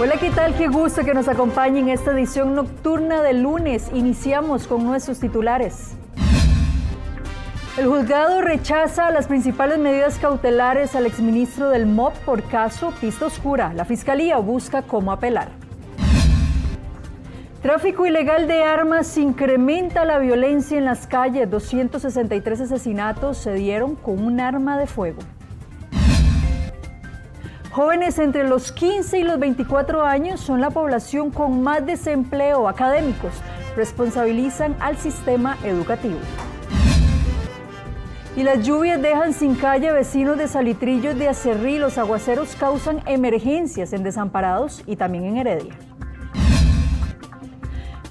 Hola, ¿qué tal? Qué gusto que nos acompañen en esta edición nocturna del lunes. Iniciamos con nuestros titulares. El juzgado rechaza las principales medidas cautelares al exministro del MOP por caso Pista Oscura. La Fiscalía busca cómo apelar. Tráfico ilegal de armas incrementa la violencia en las calles. 263 asesinatos se dieron con un arma de fuego. Jóvenes entre los 15 y los 24 años son la población con más desempleo. Académicos responsabilizan al sistema educativo. Y las lluvias dejan sin calle a vecinos de Salitrillos de Acerrí. Los aguaceros causan emergencias en Desamparados y también en Heredia.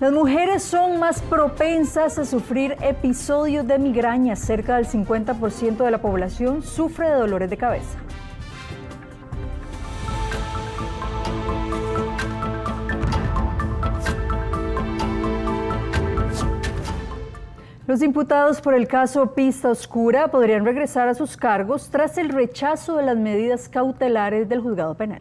Las mujeres son más propensas a sufrir episodios de migraña. Cerca del 50% de la población sufre de dolores de cabeza. Los imputados por el caso Pista Oscura podrían regresar a sus cargos tras el rechazo de las medidas cautelares del juzgado penal.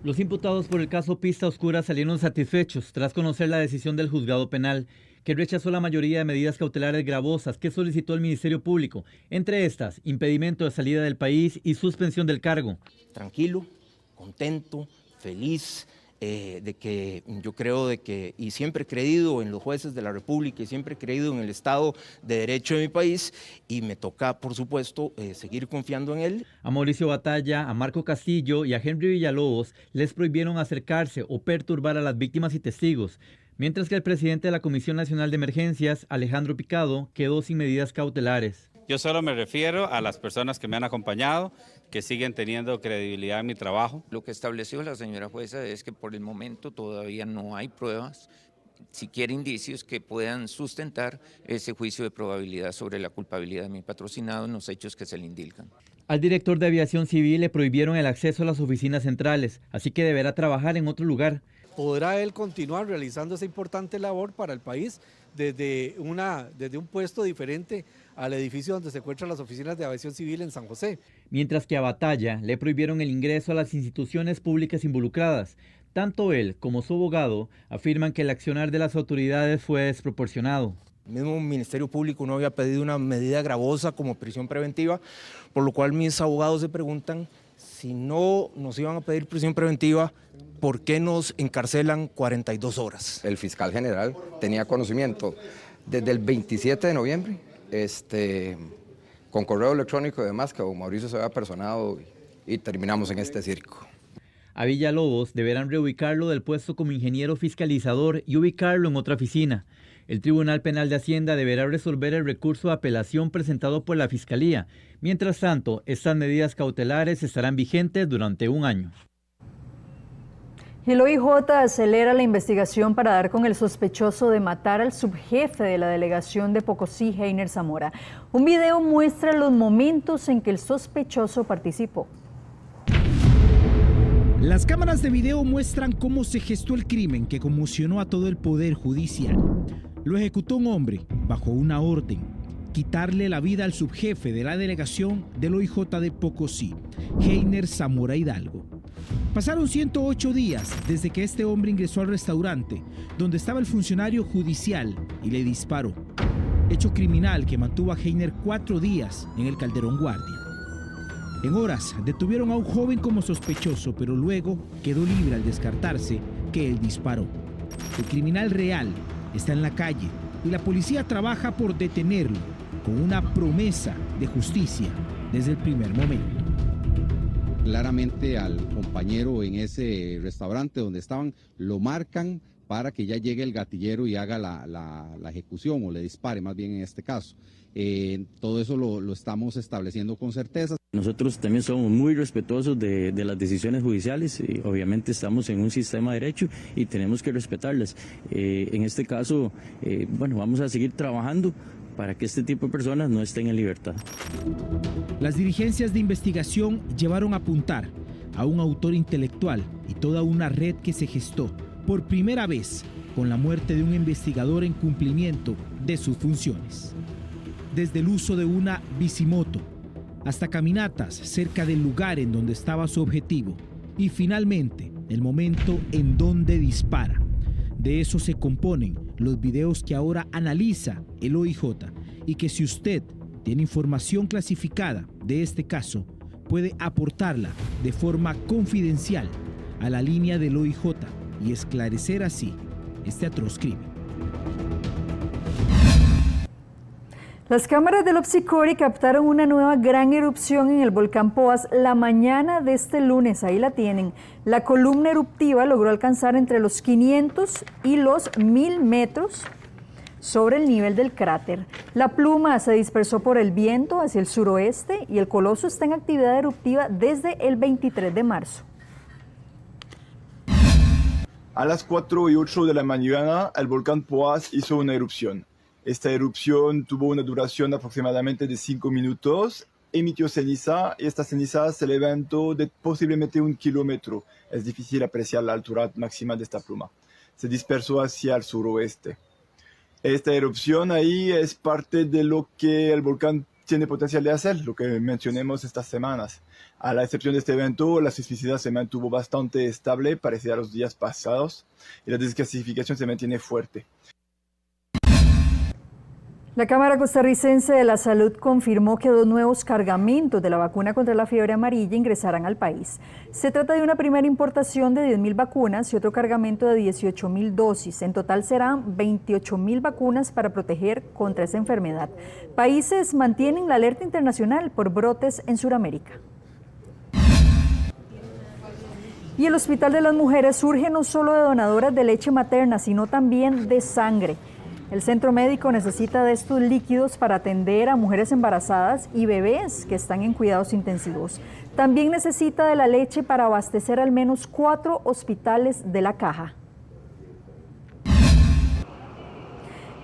Los imputados por el caso Pista Oscura salieron satisfechos tras conocer la decisión del juzgado penal, que rechazó la mayoría de medidas cautelares gravosas que solicitó el Ministerio Público, entre estas, impedimento de salida del país y suspensión del cargo. Tranquilo, contento, feliz. De que yo creo de que, y siempre he creído en los jueces de la República y siempre he creído en el Estado de Derecho de mi país, y me toca, por supuesto, seguir confiando en él. A Mauricio Batalla, a Marco Castillo y a Henry Villalobos les prohibieron acercarse o perturbar a las víctimas y testigos, mientras que el presidente de la Comisión Nacional de Emergencias, Alejandro Picado, quedó sin medidas cautelares. Yo solo me refiero a las personas que me han acompañado, que siguen teniendo credibilidad en mi trabajo. Lo que estableció la señora jueza es que por el momento todavía no hay pruebas, siquiera indicios que puedan sustentar ese juicio de probabilidad sobre la culpabilidad de mi patrocinado en los hechos que se le indilgan. Al director de Aviación Civil le prohibieron el acceso a las oficinas centrales, así que deberá trabajar en otro lugar. ¿Podrá él continuar realizando esa importante labor para el país desde un puesto diferente al edificio donde se encuentran las oficinas de Aviación Civil en San José? Mientras que a Batalla le prohibieron el ingreso a las instituciones públicas involucradas. Tanto él como su abogado afirman que el accionar de las autoridades fue desproporcionado. El mismo Ministerio Público no había pedido una medida gravosa como prisión preventiva, por lo cual mis abogados se preguntan si no nos iban a pedir prisión preventiva, ¿por qué nos encarcelan 42 horas? El fiscal general tenía conocimiento desde el 27 de noviembre, con correo electrónico y demás, que don Mauricio se había personado y terminamos en este circo. A Villalobos deberán reubicarlo del puesto como ingeniero fiscalizador y ubicarlo en otra oficina. El Tribunal Penal de Hacienda deberá resolver el recurso de apelación presentado por la Fiscalía. Mientras tanto, estas medidas cautelares estarán vigentes durante un año. El OIJ acelera la investigación para dar con el sospechoso de matar al subjefe de la delegación de Pocosí, Heiner Zamora. Un video muestra los momentos en que el sospechoso participó. Las cámaras de video muestran cómo se gestó el crimen que conmocionó a todo el poder judicial. Lo ejecutó un hombre bajo una orden: quitarle la vida al subjefe de la delegación del OIJ de Pocosí, Heiner Zamora Hidalgo. Pasaron 108 días desde que este hombre ingresó al restaurante donde estaba el funcionario judicial y le disparó. Hecho criminal que mantuvo a Heiner 4 días en el Calderón Guardia. En horas detuvieron a un joven como sospechoso, pero luego quedó libre al descartarse que él disparó. El criminal real está en la calle y la policía trabaja por detenerlo con una promesa de justicia desde el primer momento. Claramente al compañero en ese restaurante donde estaban lo marcan para que ya llegue el gatillero y haga la ejecución o le dispare más bien en este caso. Todo eso lo estamos estableciendo con certeza. Nosotros también somos muy respetuosos de las decisiones judiciales y obviamente estamos en un sistema de derecho y tenemos que respetarlas. En este caso, vamos a seguir trabajando para que este tipo de personas no estén en libertad. Las diligencias de investigación llevaron a apuntar a un autor intelectual y toda una red que se gestó por primera vez con la muerte de un investigador en cumplimiento de sus funciones. Desde el uso de una bicimoto hasta caminatas cerca del lugar en donde estaba su objetivo, Y finalmente, el momento en donde dispara. De eso se componen los videos que ahora analiza el OIJ y que si usted tiene información clasificada de este caso, puede aportarla de forma confidencial a la línea del OIJ y esclarecer así este atroz crimen. Las cámaras del Opsicori captaron una nueva gran erupción en el volcán Poás la mañana de este lunes. Ahí la tienen. La columna eruptiva logró alcanzar entre los 500 y los 1000 metros sobre el nivel del cráter. La pluma se dispersó por el viento hacia el suroeste y el coloso está en actividad eruptiva desde el 23 de marzo. A las 4:08 de la mañana, el volcán Poás hizo una erupción. Esta erupción tuvo una duración aproximadamente de 5 minutos, emitió ceniza y esta ceniza se levantó de posiblemente 1 kilómetro. Es difícil apreciar la altura máxima de esta pluma. Se dispersó hacia el suroeste. Esta erupción ahí es parte de lo que el volcán tiene potencial de hacer, lo que mencionamos estas semanas. A la excepción de este evento, la sismicidad se mantuvo bastante estable, parecida a los días pasados, y la desgasificación se mantiene fuerte. La Cámara Costarricense de la Salud confirmó que 2 nuevos cargamentos de la vacuna contra la fiebre amarilla ingresarán al país. Se trata de una primera importación de 10.000 vacunas y otro cargamento de 18.000 dosis. En total serán 28.000 vacunas para proteger contra esa enfermedad. Países mantienen la alerta internacional por brotes en Sudamérica. Y el Hospital de las Mujeres surge no solo de donadoras de leche materna, sino también de sangre. El centro médico necesita de estos líquidos para atender a mujeres embarazadas y bebés que están en cuidados intensivos. También necesita de la leche para abastecer al menos 4 hospitales de La Caja.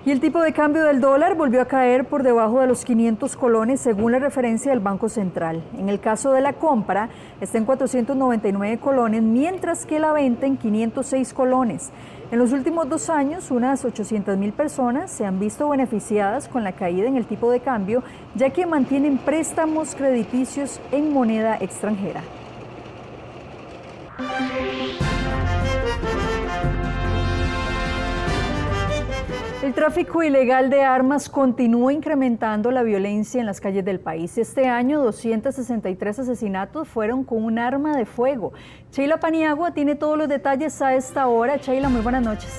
Y el tipo de cambio del dólar volvió a caer por debajo de los 500 colones según la referencia del Banco Central. En el caso de la compra está en 499 colones, mientras que la venta en 506 colones. En los últimos 2 años, unas 800.000 personas se han visto beneficiadas con la caída en el tipo de cambio, ya que mantienen préstamos crediticios en moneda extranjera. El tráfico ilegal de armas continúa incrementando la violencia en las calles del país. Este año, 263 asesinatos fueron con un arma de fuego. Sheila Paniagua tiene todos los detalles a esta hora. Sheila, muy buenas noches.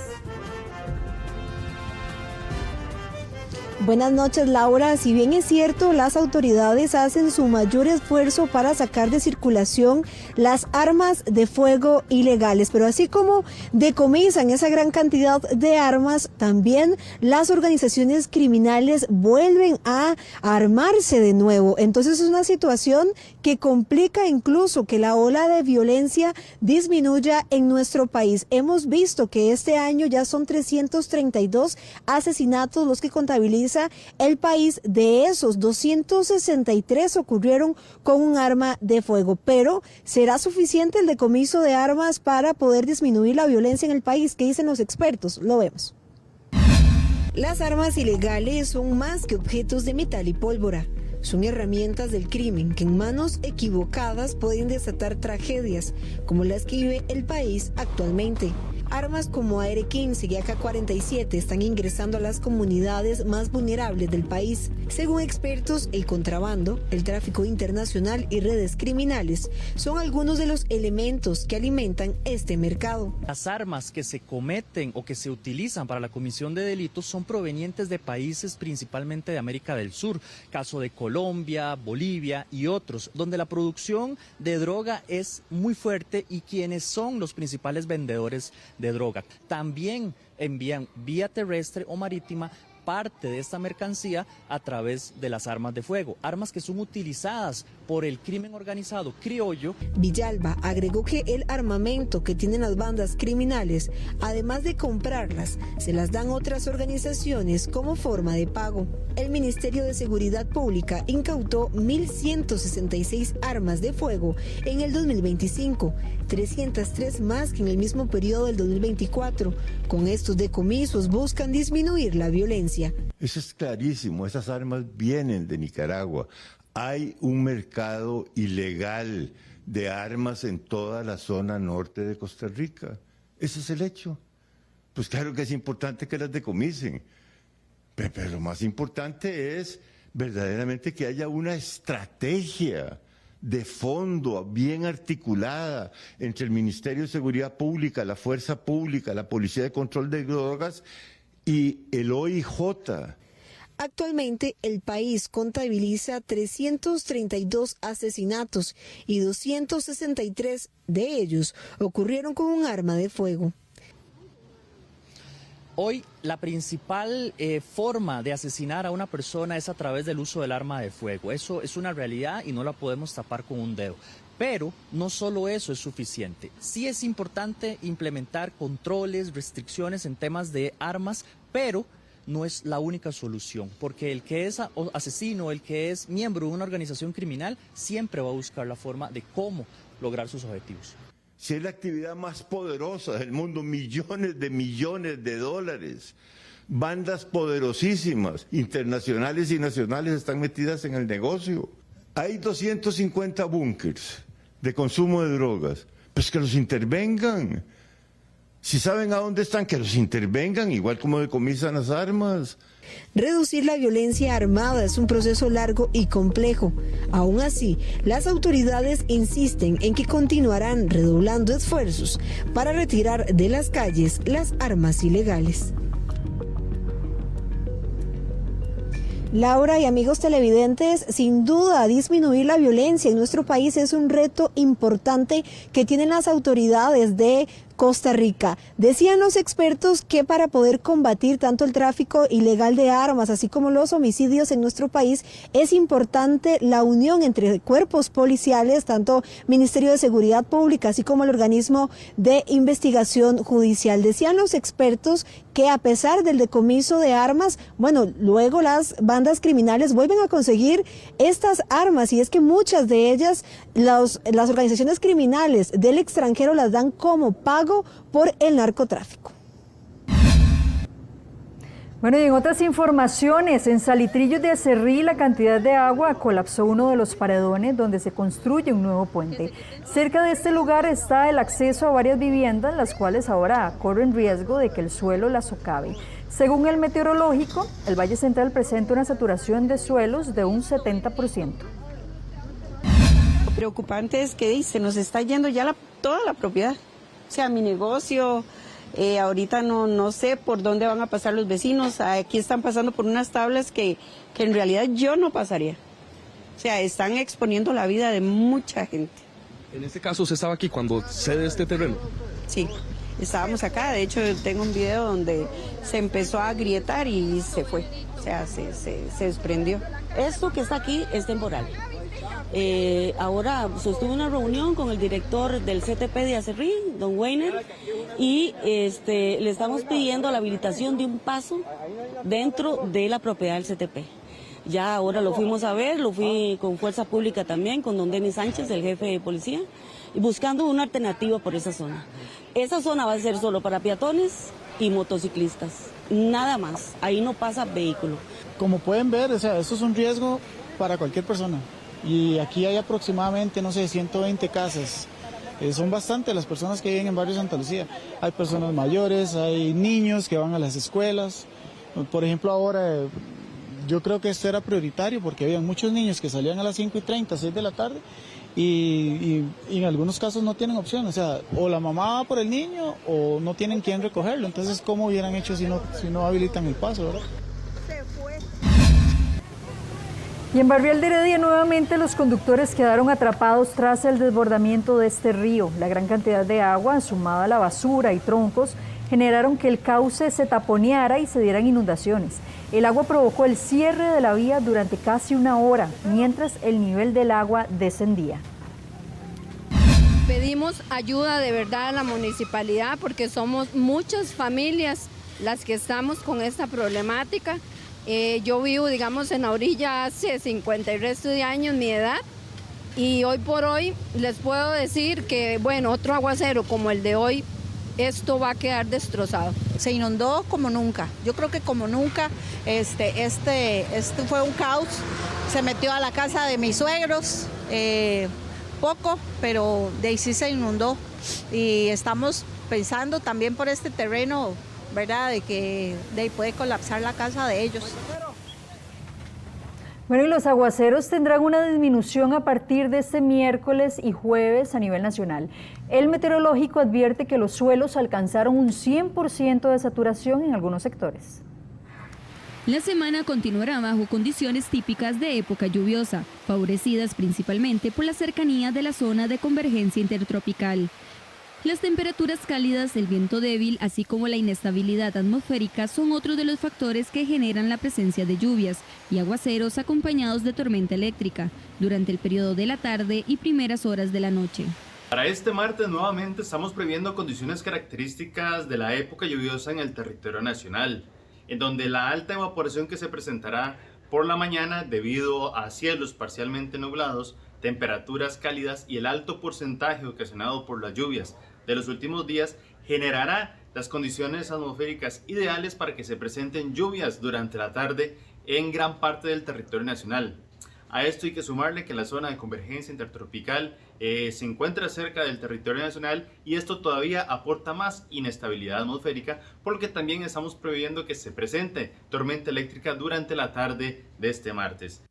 Buenas noches, Laura. Si bien es cierto, las autoridades hacen su mayor esfuerzo para sacar de circulación las armas de fuego ilegales, pero así como decomisan esa gran cantidad de armas, también las organizaciones criminales vuelven a armarse de nuevo. Entonces es una situación que complica incluso que la ola de violencia disminuya en nuestro país. Hemos visto que este año ya son 332 asesinatos los que contabiliza el país. De esos, 263 ocurrieron con un arma de fuego. Pero ¿será suficiente el decomiso de armas para poder disminuir la violencia en el país? ¿Qué dicen los expertos? Lo vemos. Las armas ilegales son más que objetos de metal y pólvora. Son herramientas del crimen que en manos equivocadas pueden desatar tragedias como las que vive el país actualmente. Armas como AR-15 y AK-47 están ingresando a las comunidades más vulnerables del país. Según expertos, el contrabando, el tráfico internacional y redes criminales son algunos de los elementos que alimentan este mercado. Las armas que se cometen o que se utilizan para la comisión de delitos son provenientes de países principalmente de América del Sur, caso de Colombia, Bolivia y otros, donde la producción de droga es muy fuerte y quienes son los principales vendedores de droga. También envían vía terrestre o marítima parte de esta mercancía a través de las armas de fuego, armas que son utilizadas por el crimen organizado criollo. Villalba agregó que el armamento que tienen las bandas criminales, además de comprarlas, se las dan otras organizaciones como forma de pago. El Ministerio de Seguridad Pública incautó 1.166 armas de fuego en el 2025, 303 más que en el mismo periodo del 2024. Con estos decomisos buscan disminuir la violencia. Eso es clarísimo, esas armas vienen de Nicaragua. Hay un mercado ilegal de armas en toda la zona norte de Costa Rica. Ese es el hecho. Pues claro que es importante que las decomisen, pero lo más importante es verdaderamente que haya una estrategia de fondo bien articulada entre el Ministerio de Seguridad Pública, la Fuerza Pública, la Policía de Control de Drogas y el OIJ. Actualmente el país contabiliza 332 asesinatos y 263 de ellos ocurrieron con un arma de fuego. Hoy la principal forma de asesinar a una persona es a través del uso del arma de fuego. Eso es una realidad y no la podemos tapar con un dedo. Pero no solo eso es suficiente. Sí es importante implementar controles, restricciones en temas de armas, pero no es la única solución, porque el que es asesino, el que es miembro de una organización criminal, siempre va a buscar la forma de cómo lograr sus objetivos. Si es la actividad más poderosa del mundo, millones de dólares, bandas poderosísimas, internacionales y nacionales están metidas en el negocio. Hay 250 búnkers de consumo de drogas, pues que los intervengan. Si saben a dónde están, que los intervengan, igual como decomisan las armas. Reducir la violencia armada es un proceso largo y complejo. Aún así, las autoridades insisten en que continuarán redoblando esfuerzos para retirar de las calles las armas ilegales. Laura y amigos televidentes, sin duda disminuir la violencia en nuestro país es un reto importante que tienen las autoridades de Costa Rica. Decían los expertos que para poder combatir tanto el tráfico ilegal de armas, así como los homicidios en nuestro país, es importante la unión entre cuerpos policiales, tanto Ministerio de Seguridad Pública, así como el organismo de investigación judicial. Decían los expertos que a pesar del decomiso de armas, bueno, luego las bandas criminales vuelven a conseguir estas armas, y es que muchas de ellas las organizaciones criminales del extranjero las dan como pago por el narcotráfico. Bueno, y en otras informaciones, en Salitrillos de Acerrí la cantidad de agua colapsó uno de los paredones donde se construye un nuevo puente. Cerca de este lugar está el acceso a varias viviendas, las cuales ahora corren riesgo de que el suelo las socave. Según el meteorológico, el Valle Central presenta una saturación de suelos de un 70%. Lo preocupante es que se nos está yendo ya toda la propiedad. O sea, mi negocio, ahorita no sé por dónde van a pasar los vecinos. Aquí están pasando por unas tablas que en realidad yo no pasaría. O sea, están exponiendo la vida de mucha gente. En este caso, ¿usted estaba aquí cuando cede este terreno? Sí, estábamos acá. De hecho, tengo un video donde se empezó a agrietar y se fue. O sea, se desprendió. Esto que está aquí es temporal. Ahora sostuve una reunión con el director del CTP de Acerrí, don Weiner, y le estamos pidiendo la habilitación de un paso dentro de la propiedad del CTP. Ya ahora lo fuimos a ver, lo fui con Fuerza Pública también, con don Denis Sánchez, el jefe de policía, y buscando una alternativa por esa zona. Esa zona va a ser solo para peatones y motociclistas, nada más, ahí no pasa vehículo. Como pueden ver, o sea, esto es un riesgo para cualquier persona. Y aquí hay aproximadamente, no sé, 120 casas. Son bastantes las personas que viven en Barrio Santa Lucía. Hay personas mayores, hay niños que van a las escuelas. Por ejemplo, ahora yo creo que esto era prioritario porque había muchos niños que salían a las 5:30, 6 de la tarde y en algunos casos no tienen opción. O sea, o la mamá va por el niño o no tienen quien recogerlo. Entonces, ¿cómo hubieran hecho si no habilitan el paso, verdad? Y en Barrial de Heredia nuevamente los conductores quedaron atrapados tras el desbordamiento de este río. La gran cantidad de agua, sumada a la basura y troncos, generaron que el cauce se taponeara y se dieran inundaciones. El agua provocó el cierre de la vía durante casi una hora, mientras el nivel del agua descendía. Pedimos ayuda de verdad a la municipalidad porque somos muchas familias las que estamos con esta problemática. Yo vivo, digamos, en la orilla hace 50 y resto de años, mi edad, y hoy por hoy les puedo decir que, bueno, otro aguacero como el de hoy, esto va a quedar destrozado. Se inundó como nunca, yo creo que como nunca, este fue un caos, se metió a la casa de mis suegros, poco, pero de ahí sí se inundó y estamos pensando también por este terreno, ¿verdad?, de que de ahí puede colapsar la casa de ellos. Bueno, y los aguaceros tendrán una disminución a partir de este miércoles y jueves a nivel nacional. El meteorológico advierte que los suelos alcanzaron un 100% de saturación en algunos sectores. La semana continuará bajo condiciones típicas de época lluviosa, favorecidas principalmente por la cercanía de la zona de convergencia intertropical. Las temperaturas cálidas, el viento débil, así como la inestabilidad atmosférica son otros de los factores que generan la presencia de lluvias y aguaceros acompañados de tormenta eléctrica durante el periodo de la tarde y primeras horas de la noche. Para este martes nuevamente estamos previendo condiciones características de la época lluviosa en el territorio nacional, en donde la alta evaporación que se presentará por la mañana debido a cielos parcialmente nublados, temperaturas cálidas y el alto porcentaje ocasionado por las lluvias de los últimos días generará las condiciones atmosféricas ideales para que se presenten lluvias durante la tarde en gran parte del territorio nacional. A esto hay que sumarle que la zona de convergencia intertropical se encuentra cerca del territorio nacional y esto todavía aporta más inestabilidad atmosférica, por lo que también estamos previendo que se presente tormenta eléctrica durante la tarde de este martes.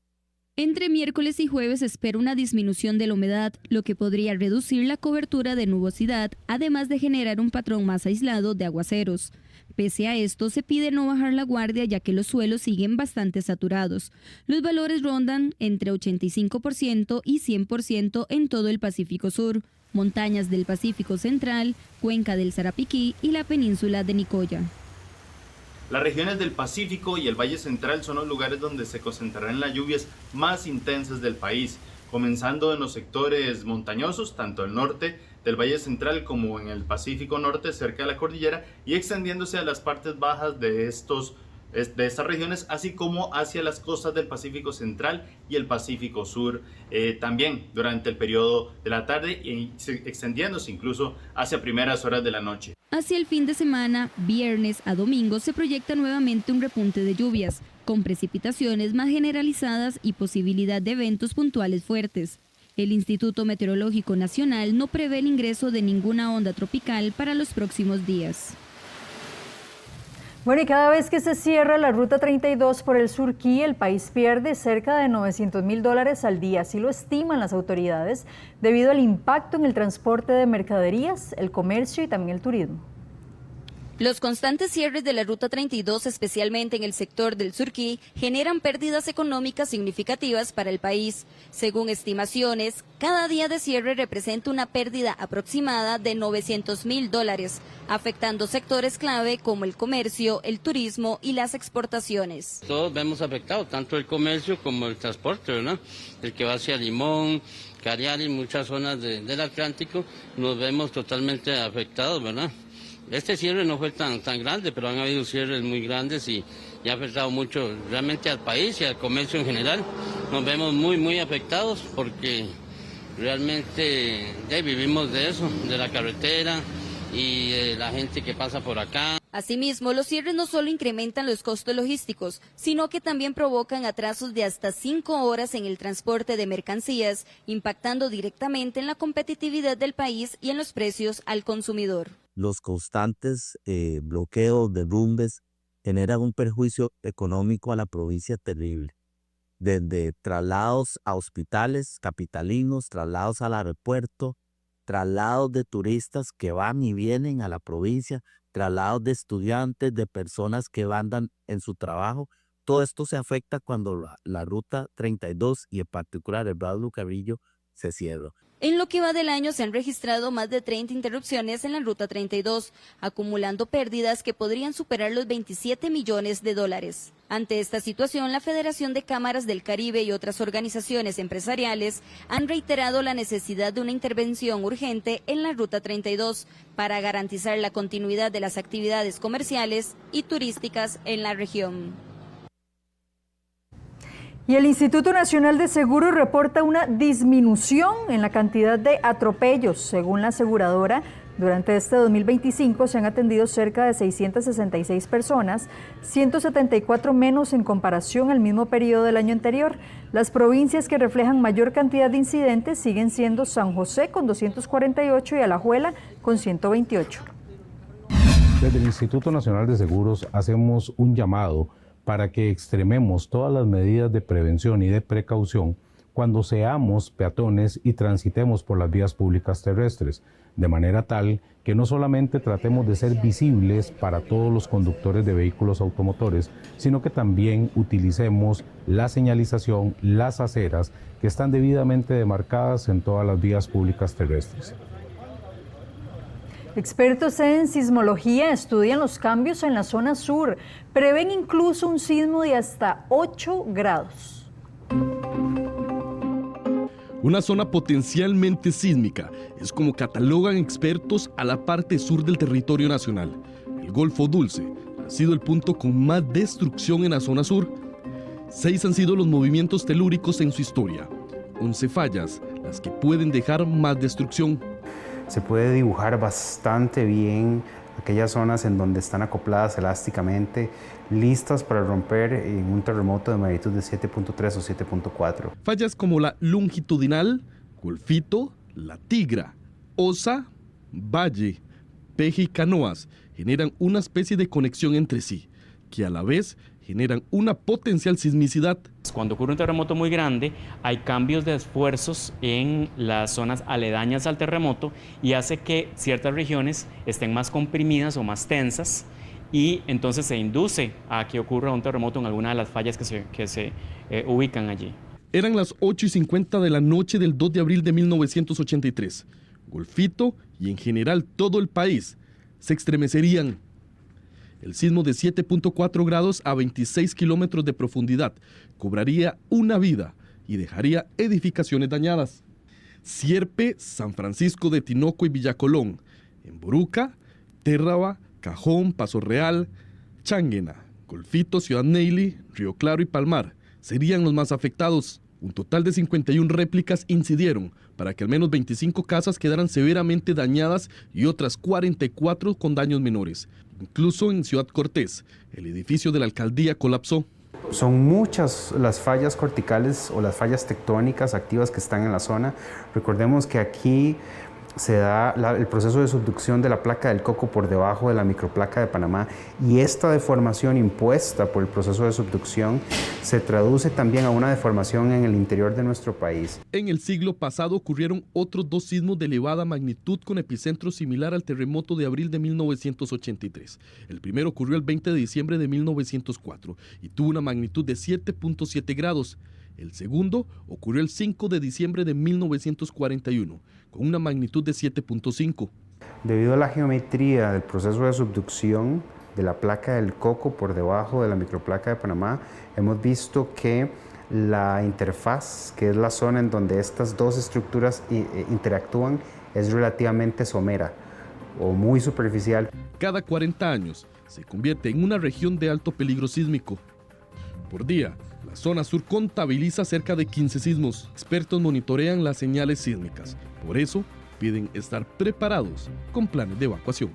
Entre miércoles y jueves se espera una disminución de la humedad, lo que podría reducir la cobertura de nubosidad, además de generar un patrón más aislado de aguaceros. Pese a esto, se pide no bajar la guardia ya que los suelos siguen bastante saturados. Los valores rondan entre 85% y 100% en todo el Pacífico Sur, montañas del Pacífico Central, cuenca del Sarapiquí y la península de Nicoya. Las regiones del Pacífico y el Valle Central son los lugares donde se concentrarán las lluvias más intensas del país, comenzando en los sectores montañosos, tanto al norte del Valle Central como en el Pacífico Norte, cerca de la cordillera, y extendiéndose a las partes bajas de estas regiones, así como hacia las costas del Pacífico Central y el Pacífico Sur, también durante el periodo de la tarde y extendiéndose incluso hacia primeras horas de la noche. Hacia el fin de semana, viernes a domingo, se proyecta nuevamente un repunte de lluvias, con precipitaciones más generalizadas y posibilidad de eventos puntuales fuertes. El Instituto Meteorológico Nacional no prevé el ingreso de ninguna onda tropical para los próximos días. Bueno, y cada vez que se cierra la Ruta 32 por el Surquí, el país pierde cerca de $900.000 al día, así lo estiman las autoridades, debido al impacto en el transporte de mercaderías, el comercio y también el turismo. Los constantes cierres de la Ruta 32, especialmente en el sector del Surquí, generan pérdidas económicas significativas para el país. Según estimaciones, cada día de cierre representa una pérdida aproximada de $900.000, afectando sectores clave como el comercio, el turismo y las exportaciones. Todos vemos afectados, tanto el comercio como el transporte, ¿verdad? El que va hacia Limón, Cariari y muchas zonas del Atlántico, nos vemos totalmente afectados, ¿verdad? Este cierre no fue tan grande, pero han habido cierres muy grandes y ha afectado mucho realmente al país y al comercio en general. Nos vemos muy afectados porque realmente vivimos de eso, de la carretera y de la gente que pasa por acá. Asimismo, los cierres no solo incrementan los costos logísticos, sino que también provocan atrasos de hasta 5 horas en el transporte de mercancías, impactando directamente en la competitividad del país y en los precios al consumidor. Los constantes bloqueos, derrumbes, generan un perjuicio económico a la provincia terrible. Desde traslados a hospitales capitalinos, traslados al aeropuerto, traslados de turistas que van y vienen a la provincia, traslados de estudiantes, de personas que andan en su trabajo. Todo esto se afecta cuando la Ruta 32 y en particular el Braulio Carrillo se cierra. En lo que va del año se han registrado más de 30 interrupciones en la Ruta 32, acumulando pérdidas que podrían superar los $27 millones. Ante esta situación, la Federación de Cámaras del Caribe y otras organizaciones empresariales han reiterado la necesidad de una intervención urgente en la Ruta 32 para garantizar la continuidad de las actividades comerciales y turísticas en la región. Y el Instituto Nacional de Seguros reporta una disminución en la cantidad de atropellos. Según la aseguradora, Durante este 2025 se han atendido cerca de 666 personas, 174 menos en comparación al mismo periodo del año anterior. Las provincias que reflejan mayor cantidad de incidentes siguen siendo San José con 248 y Alajuela con 128. Desde el Instituto Nacional de Seguros hacemos un llamado para que extrememos todas las medidas de prevención y de precaución cuando seamos peatones y transitemos por las vías públicas terrestres, de manera tal que no solamente tratemos de ser visibles para todos los conductores de vehículos automotores, sino que también utilicemos la señalización, las aceras que están debidamente demarcadas en todas las vías públicas terrestres. Expertos en sismología estudian los cambios en la zona sur. Prevén incluso un sismo de hasta 8 grados. Una zona potencialmente sísmica es como catalogan expertos a la parte sur del territorio nacional. El Golfo Dulce ha sido el punto con más destrucción en la zona sur. 6 han sido los movimientos telúricos en su historia. 11 fallas, las que pueden dejar más destrucción. Se puede dibujar bastante bien aquellas zonas en donde están acopladas elásticamente, listas para romper en un terremoto de magnitud de 7.3 o 7.4. Fallas como la longitudinal, Golfito, la Tigra, Osa, Valle, Peje y Canoas generan una especie de conexión entre sí, que a la vez generan una potencial sismicidad. Cuando ocurre un terremoto muy grande, hay cambios de esfuerzos en las zonas aledañas al terremoto y hace que ciertas regiones estén más comprimidas o más tensas y entonces se induce a que ocurra un terremoto en alguna de las fallas que se ubican allí. Eran las 8:50 de la noche del 2 de abril de 1983. Golfito y en general todo el país se estremecerían. El sismo de 7.4 grados a 26 kilómetros de profundidad cobraría una vida y dejaría edificaciones dañadas. Sierpe, San Francisco de Tinoco y Villacolón. En Boruca, Térraba, Cajón, Paso Real, Changuena, Golfito, Ciudad Neily, Río Claro y Palmar serían los más afectados. Un total de 51 réplicas incidieron para que al menos 25 casas quedaran severamente dañadas y otras 44 con daños menores. Incluso en Ciudad Cortés, el edificio de la alcaldía colapsó. Son muchas las fallas corticales o las fallas tectónicas activas que están en la zona. Recordemos que aquí se da el proceso de subducción de la placa del Coco por debajo de la microplaca de Panamá y esta deformación impuesta por el proceso de subducción se traduce también a una deformación en el interior de nuestro país. En el siglo pasado ocurrieron otros 2 sismos de elevada magnitud con epicentro similar al terremoto de abril de 1983. El primero ocurrió el 20 de diciembre de 1904 y tuvo una magnitud de 7.7 grados. El segundo ocurrió el 5 de diciembre de 1941, con una magnitud de 7.5. Debido a la geometría del proceso de subducción de la placa del Coco por debajo de la microplaca de Panamá, hemos visto que la interfaz, que es la zona en donde estas dos estructuras interactúan, es relativamente somera o muy superficial. Cada 40 años se convierte en una región de alto peligro sísmico. Por día, la zona sur contabiliza cerca de 15 sismos. Expertos monitorean las señales sísmicas. Por eso, piden estar preparados con planes de evacuación.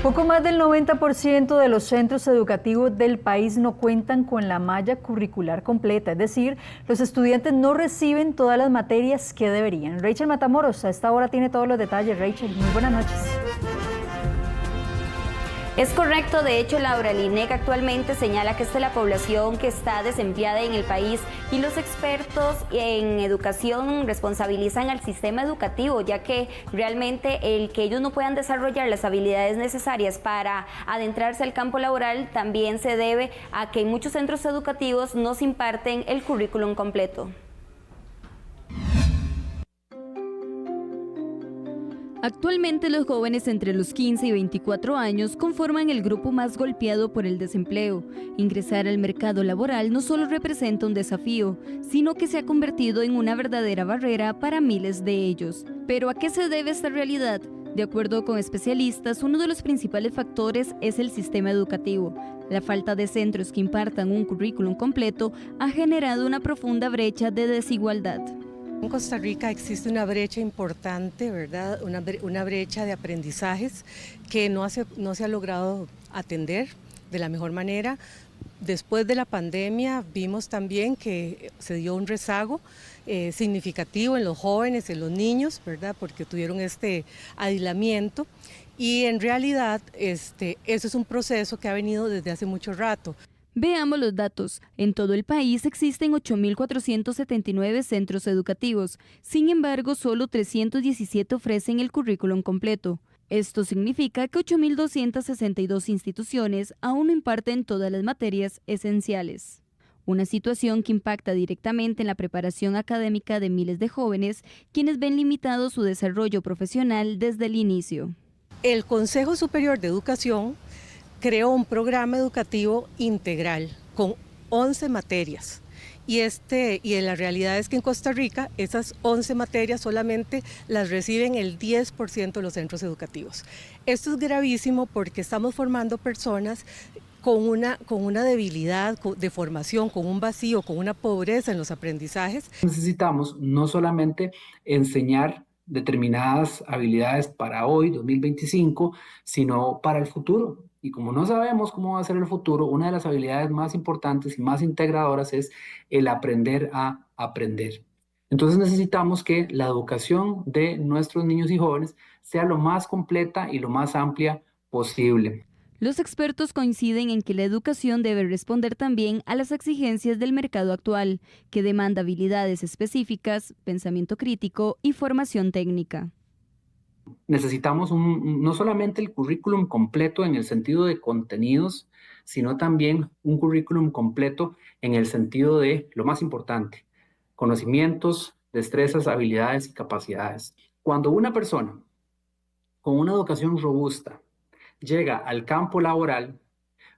Poco más del 90% de los centros educativos del país no cuentan con la malla curricular completa, es decir, los estudiantes no reciben todas las materias que deberían. Rachel Matamoros a esta hora tiene todos los detalles. Rachel, muy buenas noches. Es correcto, de hecho la INEC actualmente señala que esta es la población que está desempleada en el país y los expertos en educación responsabilizan al sistema educativo, ya que realmente el que ellos no puedan desarrollar las habilidades necesarias para adentrarse al campo laboral también se debe a que en muchos centros educativos no se imparten el currículum completo. Actualmente los jóvenes entre los 15 y 24 años conforman el grupo más golpeado por el desempleo. Ingresar al mercado laboral no solo representa un desafío, sino que se ha convertido en una verdadera barrera para miles de ellos. ¿Pero a qué se debe esta realidad? De acuerdo con especialistas, uno de los principales factores es el sistema educativo. La falta de centros que impartan un currículum completo ha generado una profunda brecha de desigualdad. En Costa Rica existe una brecha importante, ¿verdad? Una brecha de aprendizajes que no se ha logrado atender de la mejor manera. Después de la pandemia vimos también que se dio un rezago significativo en los jóvenes, en los niños, ¿verdad? Porque tuvieron este aislamiento y en realidad eso es un proceso que ha venido desde hace mucho rato. Veamos los datos. En todo el país existen 8.479 centros educativos. Sin embargo, solo 317 ofrecen el currículum completo. Esto significa que 8.262 instituciones aún no imparten todas las materias esenciales. Una situación que impacta directamente en la preparación académica de miles de jóvenes, quienes ven limitado su desarrollo profesional desde el inicio. El Consejo Superior de Educación creó un programa educativo integral con 11 materias. Y la realidad es que en Costa Rica esas 11 materias solamente las reciben el 10% de los centros educativos. Esto es gravísimo porque estamos formando personas con una debilidad de formación, con un vacío, con una pobreza en los aprendizajes. Necesitamos no solamente enseñar determinadas habilidades para hoy, 2025, sino para el futuro. Y como no sabemos cómo va a ser el futuro, una de las habilidades más importantes y más integradoras es el aprender a aprender. Entonces necesitamos que la educación de nuestros niños y jóvenes sea lo más completa y lo más amplia posible. Los expertos coinciden en que la educación debe responder también a las exigencias del mercado actual, que demanda habilidades específicas, pensamiento crítico y formación técnica. Necesitamos no solamente el currículum completo en el sentido de contenidos, sino también un currículum completo en el sentido de lo más importante, conocimientos, destrezas, habilidades y capacidades. Cuando una persona con una educación robusta llega al campo laboral,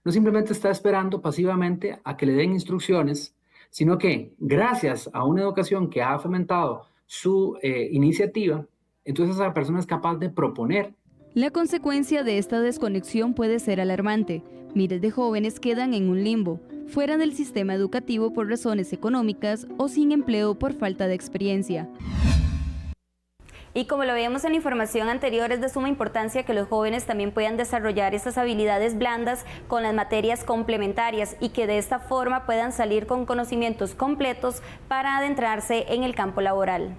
no simplemente está esperando pasivamente a que le den instrucciones, sino que gracias a una educación que ha fomentado su iniciativa, entonces esa persona es capaz de proponer. La consecuencia de esta desconexión puede ser alarmante. Miles de jóvenes quedan en un limbo, fuera del sistema educativo por razones económicas o sin empleo por falta de experiencia. Y como lo veíamos en la información anterior, es de suma importancia que los jóvenes también puedan desarrollar estas habilidades blandas con las materias complementarias y que de esta forma puedan salir con conocimientos completos para adentrarse en el campo laboral.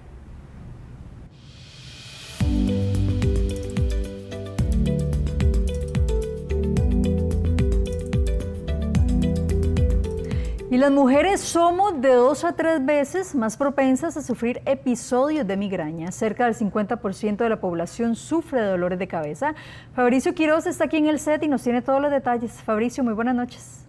Y las mujeres somos de 2 a 3 veces más propensas a sufrir episodios de migraña. Cerca del 50% de la población sufre de dolores de cabeza. Fabricio Quiroz está aquí en el set y nos tiene todos los detalles. Fabricio, muy buenas noches.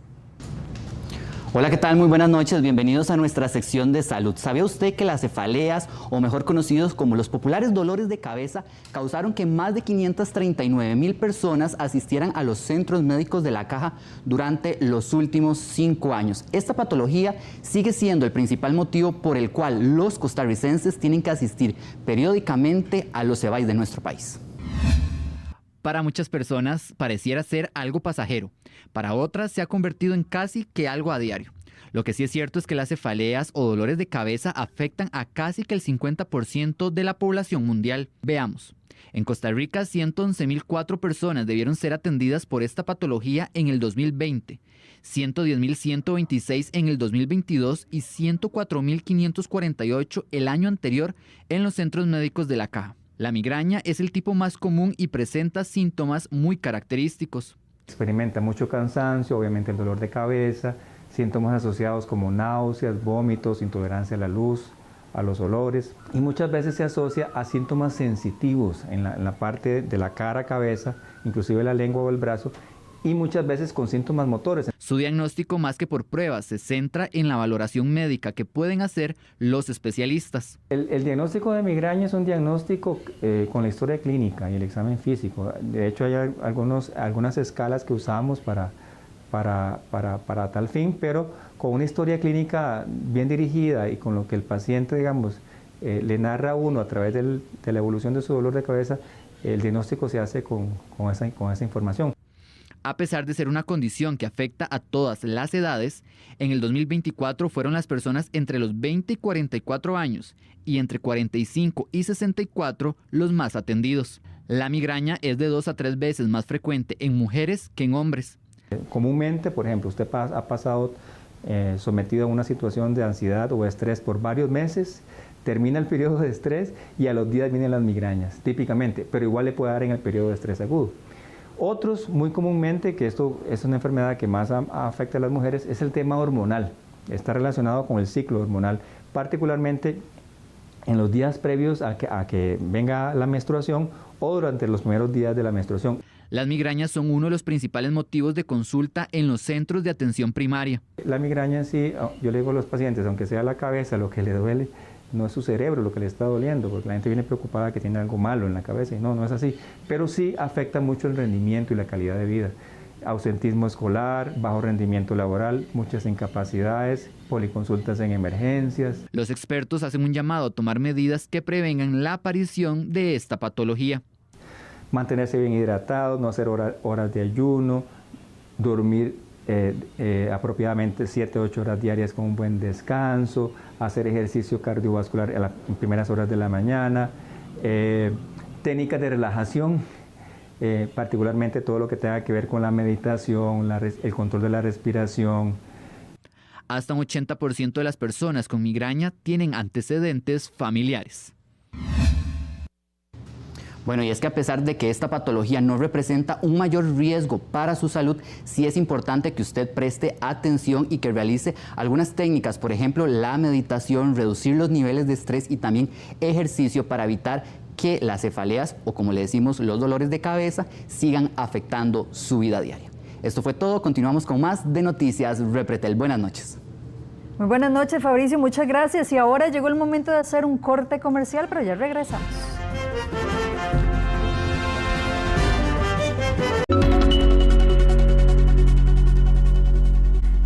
Hola, ¿qué tal? Muy buenas noches, bienvenidos a nuestra sección de salud. ¿Sabía usted que las cefaleas, o mejor conocidos como los populares dolores de cabeza, causaron que más de 539,000 personas asistieran a los centros médicos de La Caja durante los últimos 5 años? Esta patología sigue siendo el principal motivo por el cual los costarricenses tienen que asistir periódicamente a los CEBAIS de nuestro país. Para muchas personas pareciera ser algo pasajero, para otras se ha convertido en casi que algo a diario. Lo que sí es cierto es que las cefaleas o dolores de cabeza afectan a casi que el 50% de la población mundial. Veamos. En Costa Rica, 111,004 personas debieron ser atendidas por esta patología en el 2020, 110,126 en el 2022 y 104,548 el año anterior en los centros médicos de La Caja. La migraña es el tipo más común y presenta síntomas muy característicos. Experimenta mucho cansancio, obviamente el dolor de cabeza, síntomas asociados como náuseas, vómitos, intolerancia a la luz, a los olores, y muchas veces se asocia a síntomas sensitivos en la parte de la cara, cabeza, inclusive la lengua o el brazo, y muchas veces con síntomas motores. Su diagnóstico, más que por pruebas, se centra en la valoración médica que pueden hacer los especialistas. El diagnóstico de migraña es un diagnóstico con la historia clínica y el examen físico. De hecho, hay algunas escalas que usamos para tal fin, pero con una historia clínica bien dirigida y con lo que el paciente, digamos, le narra a uno a través de la evolución de su dolor de cabeza, el diagnóstico se hace con esa información. A pesar de ser una condición que afecta a todas las edades, en el 2024 fueron las personas entre los 20 y 44 años y entre 45 y 64 los más atendidos. La migraña es de 2 a 3 veces más frecuente en mujeres que en hombres. Comúnmente, por ejemplo, usted ha pasado sometido a una situación de ansiedad o estrés por varios meses, termina el periodo de estrés y a los días vienen las migrañas, típicamente, pero igual le puede dar en el periodo de estrés agudo. Otros, muy comúnmente, que esto es una enfermedad que más afecta a las mujeres, es el tema hormonal. Está relacionado con el ciclo hormonal, particularmente en los días previos a que venga la menstruación o durante los primeros días de la menstruación. Las migrañas son uno de los principales motivos de consulta en los centros de atención primaria. La migraña en sí, yo le digo a los pacientes, aunque sea la cabeza lo que le duele, no es su cerebro lo que le está doliendo, porque la gente viene preocupada que tiene algo malo en la cabeza y no es así. Pero sí afecta mucho el rendimiento y la calidad de vida. Ausentismo escolar, bajo rendimiento laboral, muchas incapacidades, policonsultas en emergencias. Los expertos hacen un llamado a tomar medidas que prevengan la aparición de esta patología. Mantenerse bien hidratados, no hacer horas de ayuno, dormir apropiadamente 7-8 horas diarias con un buen descanso, hacer ejercicio cardiovascular en las primeras horas de la mañana, técnicas de relajación, particularmente todo lo que tenga que ver con la meditación, el control de la respiración. Hasta un 80% de las personas con migraña tienen antecedentes familiares. Bueno, y es que a pesar de que esta patología no representa un mayor riesgo para su salud, sí es importante que usted preste atención y que realice algunas técnicas, por ejemplo, la meditación, reducir los niveles de estrés y también ejercicio para evitar que las cefaleas, o como le decimos, los dolores de cabeza, sigan afectando su vida diaria. Esto fue todo, continuamos con más de Noticias Repretel. Buenas noches. Muy buenas noches, Fabricio, muchas gracias. Y ahora llegó el momento de hacer un corte comercial, pero ya regresamos.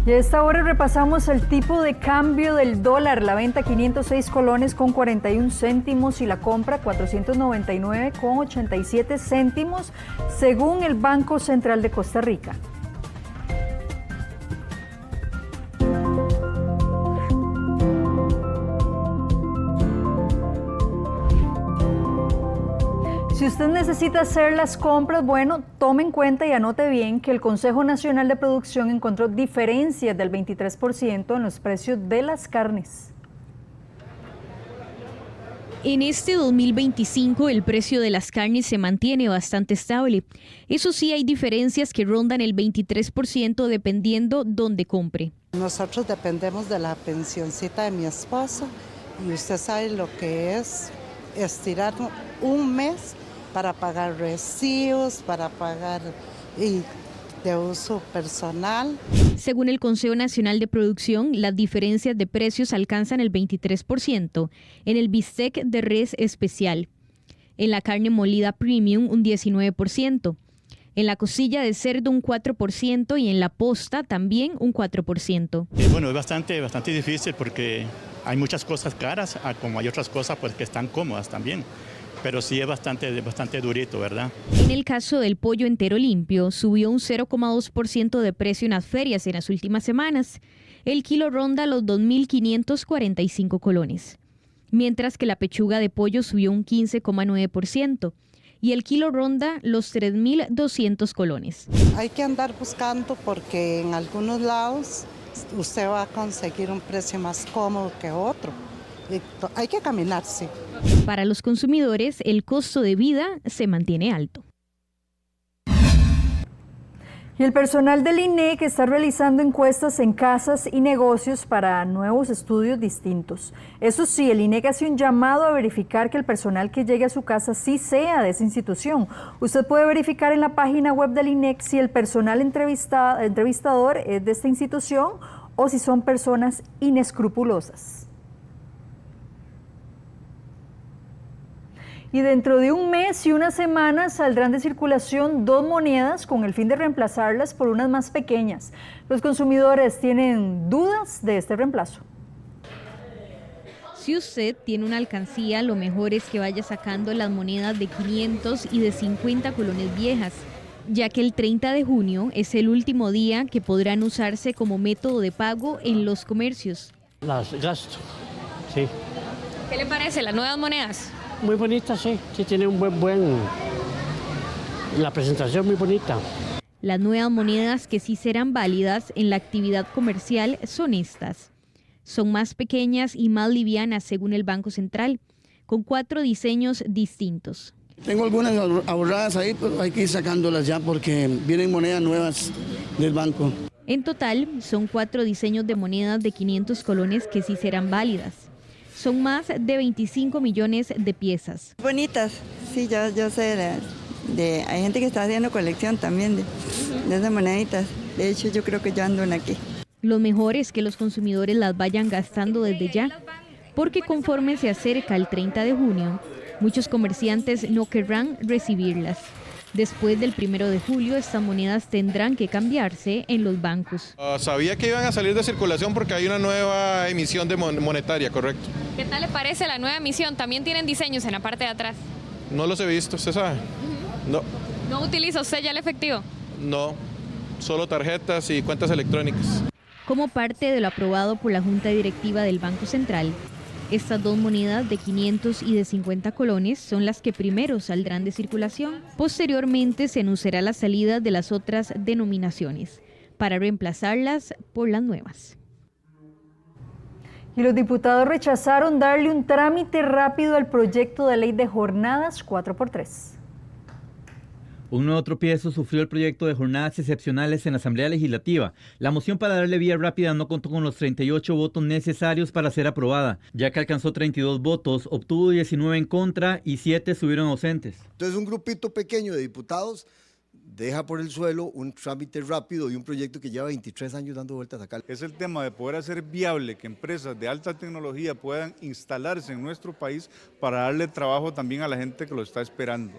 Y a esta hora repasamos el tipo de cambio del dólar. La venta 506 colones con 41 céntimos y la compra 499 con 87 céntimos según el Banco Central de Costa Rica. Si usted necesita hacer las compras, bueno, tome en cuenta y anote bien que el Consejo Nacional de Producción encontró diferencias del 23% en los precios de las carnes. En este 2025 el precio de las carnes se mantiene bastante estable. Eso sí, hay diferencias que rondan el 23% dependiendo dónde compre. Nosotros dependemos de la pensioncita de mi esposo y usted sabe lo que es estirar un mes para pagar recibos, para pagar de uso personal. Según el Consejo Nacional de Producción, las diferencias de precios alcanzan el 23% en el bistec de res especial, en la carne molida premium un 19%, en la costilla de cerdo un 4% y en la posta también un 4%. Bueno, es bastante difícil porque hay muchas cosas caras, como hay otras cosas pues, que están cómodas también. Pero sí es bastante durito, ¿verdad? En el caso del pollo entero limpio, subió un 0,2% de precio en las ferias en las últimas semanas. El kilo ronda los 2.545 colones, mientras que la pechuga de pollo subió un 15,9% y el kilo ronda los 3.200 colones. Hay que andar buscando porque en algunos lados usted va a conseguir un precio más cómodo que otro. Hay que caminar, sí. Para los consumidores, el costo de vida se mantiene alto. Y el personal del INEC está realizando encuestas en casas y negocios para nuevos estudios distintos. Eso sí, el INEC hace un llamado a verificar que el personal que llegue a su casa sí sea de esa institución. Usted puede verificar en la página web del INEC si el personal entrevistador es de esta institución o si son personas inescrupulosas. Y dentro de un mes y una semana saldrán de circulación 2 monedas con el fin de reemplazarlas por unas más pequeñas. Los consumidores tienen dudas de este reemplazo. Si usted tiene una alcancía, lo mejor es que vaya sacando las monedas de 500 y de 50 colones viejas, ya que el 30 de junio es el último día que podrán usarse como método de pago en los comercios. Las gasto, sí. ¿Qué le parece las nuevas monedas? Muy bonitas, sí. Sí, tiene un buen... La presentación muy bonita. Las nuevas monedas que sí serán válidas en la actividad comercial son estas. Son más pequeñas y más livianas según el Banco Central, con 4 diseños distintos. Tengo algunas ahorradas ahí, pero hay que ir sacándolas ya porque vienen monedas nuevas del banco. En total, son 4 diseños de monedas de 500 colones que sí serán válidas. Son más de 25 millones de piezas. Bonitas, sí, yo sé, hay gente que está haciendo colección también de esas moneditas. De hecho, yo creo que yo ando en aquí. Lo mejor es que los consumidores las vayan gastando desde ya, porque conforme se acerca el 30 de junio, muchos comerciantes no querrán recibirlas. Después del 1 de julio, estas monedas tendrán que cambiarse en los bancos. Sabía que iban a salir de circulación porque hay una nueva emisión de monetaria, correcto. ¿Qué tal le parece la nueva emisión? También tienen diseños en la parte de atrás. No los he visto, ¿usted sabe? No. ¿No utiliza usted ya el efectivo? No, solo tarjetas y cuentas electrónicas. Como parte de lo aprobado por la Junta Directiva del Banco Central, estas 2 monedas de 500 y de 50 colones son las que primero saldrán de circulación. Posteriormente se anunciará la salida de las otras denominaciones para reemplazarlas por las nuevas. Y los diputados rechazaron darle un trámite rápido al proyecto de ley de jornadas 4x3. Un nuevo tropiezo sufrió el proyecto de jornadas excepcionales en la Asamblea Legislativa. La moción para darle vía rápida no contó con los 38 votos necesarios para ser aprobada, ya que alcanzó 32 votos, obtuvo 19 en contra y 7 estuvieron ausentes. Entonces un grupito pequeño de diputados deja por el suelo un trámite rápido y un proyecto que lleva 23 años dando vueltas acá. Es el tema de poder hacer viable que empresas de alta tecnología puedan instalarse en nuestro país para darle trabajo también a la gente que lo está esperando.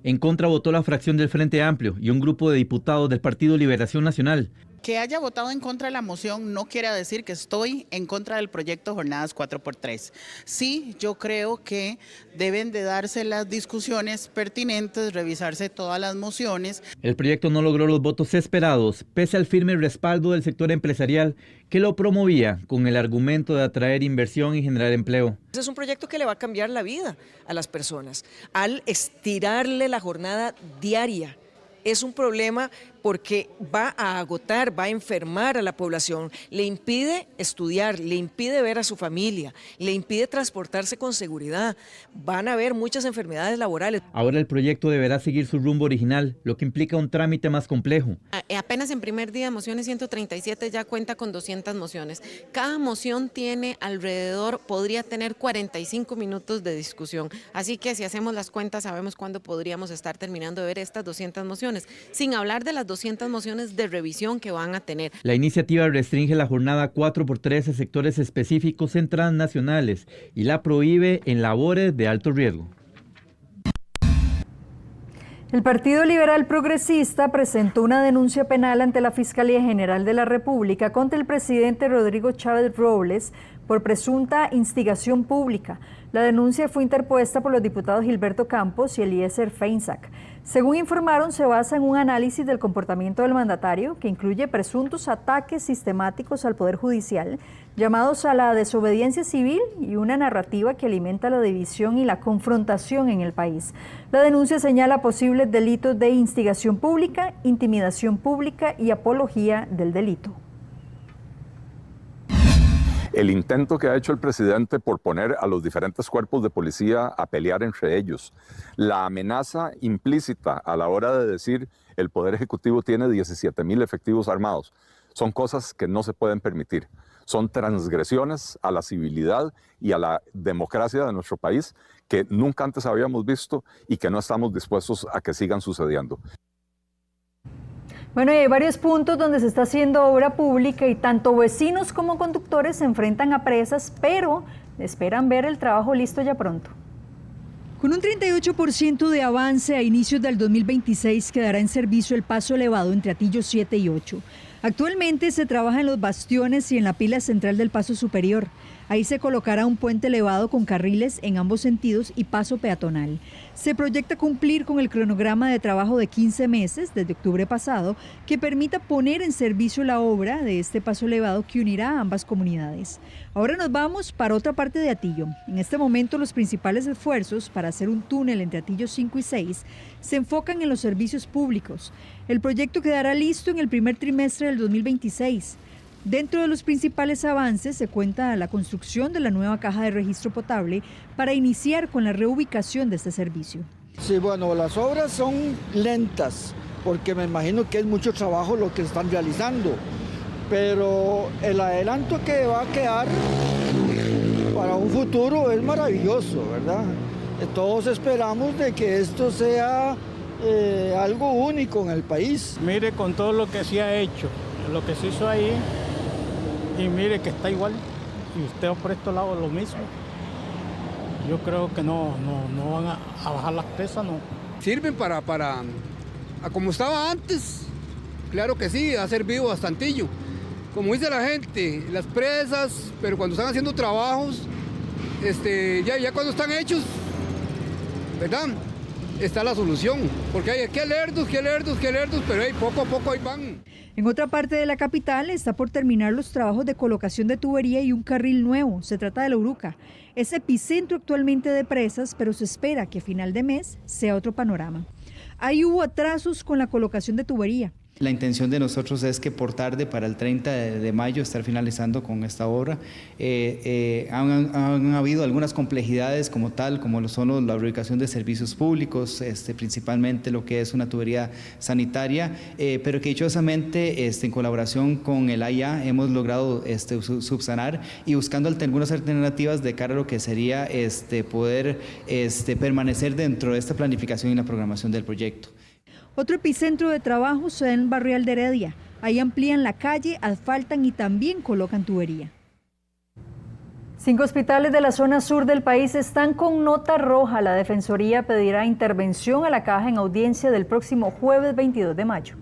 En contra votó la fracción del Frente Amplio y un grupo de diputados del Partido Liberación Nacional. Que haya votado en contra de la moción no quiere decir que estoy en contra del proyecto Jornadas 4x3. Sí, yo creo que deben de darse las discusiones pertinentes, revisarse todas las mociones. El proyecto no logró los votos esperados, pese al firme respaldo del sector empresarial que lo promovía con el argumento de atraer inversión y generar empleo. Es un proyecto que le va a cambiar la vida a las personas al estirarle la jornada diaria. Es un problema porque va a agotar, va a enfermar a la población, le impide estudiar, le impide ver a su familia, le impide transportarse con seguridad. Van a haber muchas enfermedades laborales. Ahora el proyecto deberá seguir su rumbo original, lo que implica un trámite más complejo. Apenas en primer día, mociones 137 ya cuenta con 200 mociones. Cada moción tiene alrededor, podría tener 45 minutos de discusión. Así que si hacemos las cuentas, sabemos cuándo podríamos estar terminando de ver estas 200 mociones, sin hablar de las 200 mociones de revisión que van a tener. La iniciativa restringe la jornada 4x3 a sectores específicos en transnacionales y la prohíbe en labores de alto riesgo. El Partido Liberal Progresista presentó una denuncia penal ante la Fiscalía General de la República contra el presidente Rodrigo Chávez Robles por presunta instigación pública. La denuncia fue interpuesta por los diputados Gilberto Campos y Eliezer Feinsack. Según informaron, se basa en un análisis del comportamiento del mandatario que incluye presuntos ataques sistemáticos al Poder Judicial, llamados a la desobediencia civil y una narrativa que alimenta la división y la confrontación en el país. La denuncia señala posibles delitos de instigación pública, intimidación pública y apología del delito. El intento que ha hecho el presidente por poner a los diferentes cuerpos de policía a pelear entre ellos, la amenaza implícita a la hora de decir el Poder Ejecutivo tiene 17,000 efectivos armados, son cosas que no se pueden permitir. Son transgresiones a la civilidad y a la democracia de nuestro país que nunca antes habíamos visto y que no estamos dispuestos a que sigan sucediendo. Bueno, y hay varios puntos donde se está haciendo obra pública y tanto vecinos como conductores se enfrentan a presas, pero esperan ver el trabajo listo ya pronto. Con un 38% de avance a inicios del 2026 quedará en servicio el paso elevado entre Atillo 7 y 8. Actualmente se trabaja en los bastiones y en la pila central del paso superior. Ahí se colocará un puente elevado con carriles en ambos sentidos y paso peatonal. Se proyecta cumplir con el cronograma de trabajo de 15 meses desde octubre pasado que permita poner en servicio la obra de este paso elevado que unirá a ambas comunidades. Ahora nos vamos para otra parte de Atillo. En este momento los principales esfuerzos para hacer un túnel entre Atillo 5 y 6 se enfocan en los servicios públicos. El proyecto quedará listo en el primer trimestre del 2026. Dentro de los principales avances se cuenta la construcción de la nueva caja de registro potable para iniciar con la reubicación de este servicio. Sí, bueno, las obras son lentas porque me imagino que es mucho trabajo lo que están realizando, pero el adelanto que va a quedar para un futuro es maravilloso, ¿verdad? Todos esperamos de que esto sea algo único en el país. Mire con todo lo que se ha hecho, lo que se hizo ahí, y mire que está igual, y usted por estos lados lo mismo. Yo creo que no van a bajar las presas, no. Sirven para como estaba antes, claro que sí, ha servido bastantillo. Como dice la gente, las presas, pero cuando están haciendo trabajos, ya cuando están hechos, ¿verdad? Está la solución, porque hay que alertos, pero ahí poco a poco ahí van. En otra parte de la capital está por terminar los trabajos de colocación de tubería y un carril nuevo. Se trata de La Uruca. Es epicentro actualmente de presas, pero se espera que a final de mes sea otro panorama. Ahí hubo atrasos con la colocación de tubería. La intención de nosotros es que por tarde, para el 30 de mayo, estar finalizando con esta obra. Han habido algunas complejidades como lo son la ubicación de servicios públicos, principalmente lo que es una tubería sanitaria, pero que dichosamente en colaboración con el AIA hemos logrado subsanar y buscando algunas alternativas de cara a lo que sería poder permanecer dentro de esta planificación y la programación del proyecto. Otro epicentro de trabajo se da en Barrial de Heredia. Ahí amplían la calle, asfaltan y también colocan tubería. 5 hospitales de la zona sur del país están con nota roja. La Defensoría pedirá intervención a la caja en audiencia del próximo jueves 22 de mayo.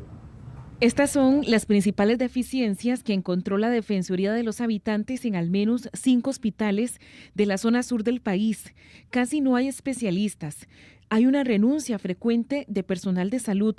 Estas son las principales deficiencias que encontró la Defensoría de los Habitantes en al menos 5 hospitales de la zona sur del país. Casi no hay especialistas. Hay una renuncia frecuente de personal de salud,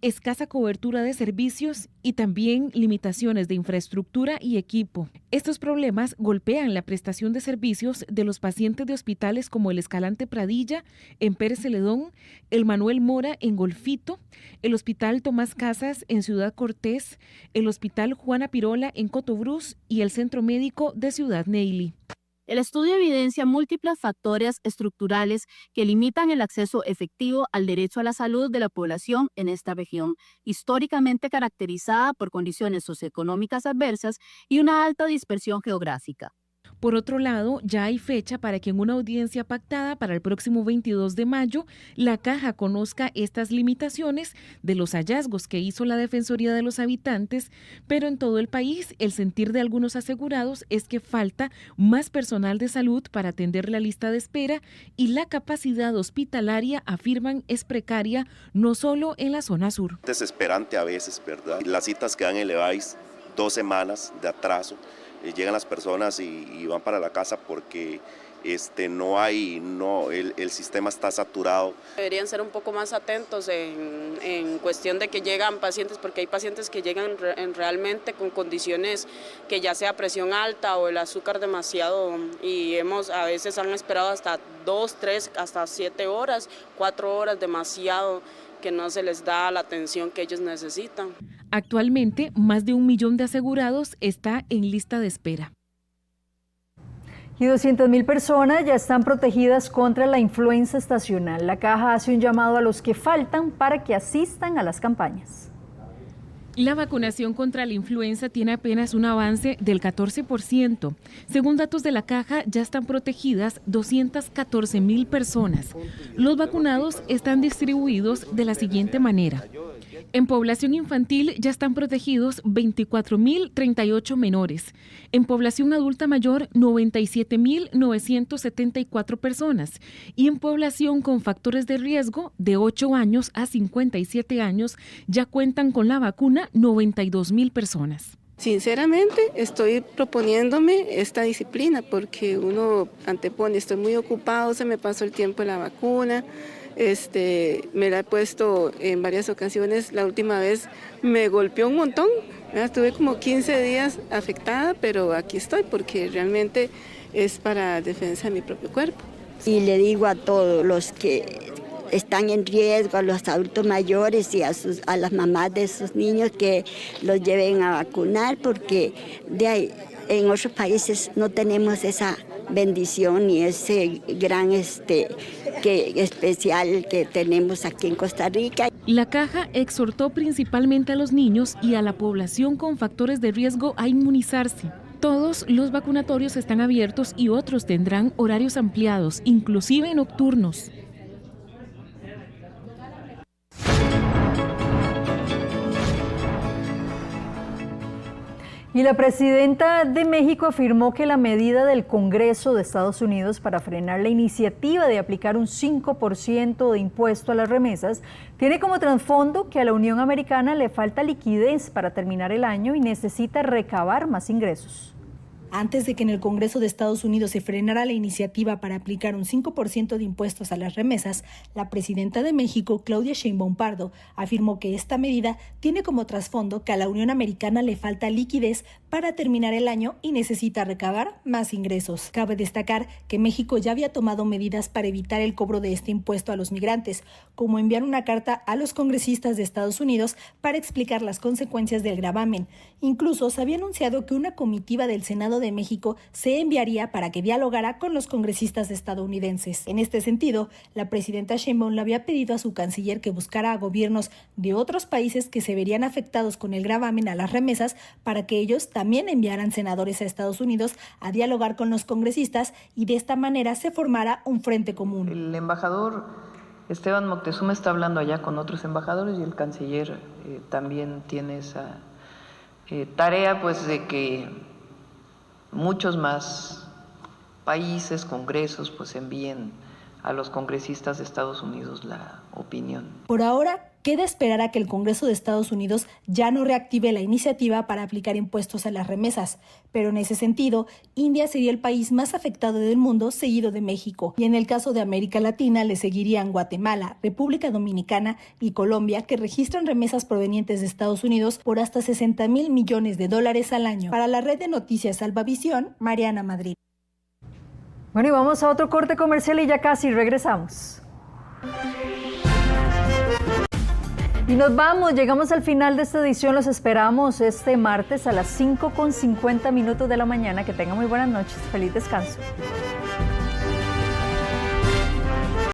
escasa cobertura de servicios y también limitaciones de infraestructura y equipo. Estos problemas golpean la prestación de servicios de los pacientes de hospitales como el Escalante Pradilla en Pérez Celedón, el Manuel Mora en Golfito, el Hospital Tomás Casas en Ciudad Cortés, el Hospital Juana Pirola en Cotobruz y el Centro Médico de Ciudad Neily. El estudio evidencia múltiples factores estructurales que limitan el acceso efectivo al derecho a la salud de la población en esta región, históricamente caracterizada por condiciones socioeconómicas adversas y una alta dispersión geográfica. Por otro lado, ya hay fecha para que en una audiencia pactada para el próximo 22 de mayo, la Caja conozca estas limitaciones de los hallazgos que hizo la Defensoría de los Habitantes, pero en todo el país el sentir de algunos asegurados es que falta más personal de salud para atender la lista de espera y la capacidad hospitalaria, afirman, es precaria no solo en la zona sur. Desesperante a veces, ¿verdad? Las citas quedan elevadas, 2 semanas de atraso. Llegan las personas y van para la casa porque el sistema está saturado. Deberían ser un poco más atentos en cuestión de que llegan pacientes, porque hay pacientes que llegan realmente con condiciones que ya sea presión alta o el azúcar demasiado, y a veces han esperado hasta 2, 3, hasta 7 horas, 4 horas, demasiado, que no se les da la atención que ellos necesitan. Actualmente, más de 1 millón de asegurados está en lista de espera. Y 200.000 personas ya están protegidas contra la influenza estacional. La Caja hace un llamado a los que faltan para que asistan a las campañas. La vacunación contra la influenza tiene apenas un avance del 14%. Según datos de la Caja, ya están protegidas 214.000 personas. Los vacunados están distribuidos de la siguiente manera. En población infantil ya están protegidos 24.038 menores. En población adulta mayor, 97.974 personas. Y en población con factores de riesgo, de 8 años a 57 años, ya cuentan con la vacuna 92.000 personas. Sinceramente estoy proponiéndome esta disciplina porque uno antepone, estoy muy ocupado, se me pasó el tiempo de la vacuna, me la he puesto en varias ocasiones, la última vez me golpeó un montón, estuve como 15 días afectada, pero aquí estoy porque realmente es para defensa de mi propio cuerpo. Y le digo a todos los que están en riesgo, a los adultos mayores y a las mamás de esos niños que los lleven a vacunar, porque de ahí, en otros países no tenemos esa bendición y ese gran especial que tenemos aquí en Costa Rica. La caja exhortó principalmente a los niños y a la población con factores de riesgo a inmunizarse. Todos los vacunatorios están abiertos y otros tendrán horarios ampliados, inclusive nocturnos. Y la presidenta de México afirmó que la medida del Congreso de Estados Unidos para frenar la iniciativa de aplicar un 5% de impuesto a las remesas tiene como trasfondo que a la Unión Americana le falta liquidez para terminar el año y necesita recabar más ingresos. Antes de que en el Congreso de Estados Unidos se frenara la iniciativa para aplicar un 5% de impuestos a las remesas, la presidenta de México, Claudia Sheinbaum Pardo, afirmó que esta medida tiene como trasfondo que a la Unión Americana le falta liquidez para terminar el año y necesita recabar más ingresos. Cabe destacar que México ya había tomado medidas para evitar el cobro de este impuesto a los migrantes, como enviar una carta a los congresistas de Estados Unidos para explicar las consecuencias del gravamen. Incluso se había anunciado que una comitiva del Senado de México se enviaría para que dialogara con los congresistas estadounidenses. En este sentido, la presidenta Sheinbaum le había pedido a su canciller que buscara a gobiernos de otros países que se verían afectados con el gravamen a las remesas para que ellos también enviaran senadores a Estados Unidos a dialogar con los congresistas y de esta manera se formara un frente común. El embajador Esteban Moctezuma está hablando allá con otros embajadores y el canciller también tiene esa tarea, pues, de que muchos más países, congresos, pues envíen a los congresistas de Estados Unidos la opinión. Por ahora, queda esperar a que el Congreso de Estados Unidos ya no reactive la iniciativa para aplicar impuestos a las remesas, pero en ese sentido, India sería el país más afectado del mundo, seguido de México. Y en el caso de América Latina, le seguirían Guatemala, República Dominicana y Colombia, que registran remesas provenientes de Estados Unidos por hasta $60,000 millones al año. Para la red de noticias Salvavisión, Mariana Madrid. Bueno, y vamos a otro corte comercial y ya casi regresamos. Y nos vamos, llegamos al final de esta edición, los esperamos este martes a las 5:50 de la mañana. Que tengan muy buenas noches, feliz descanso.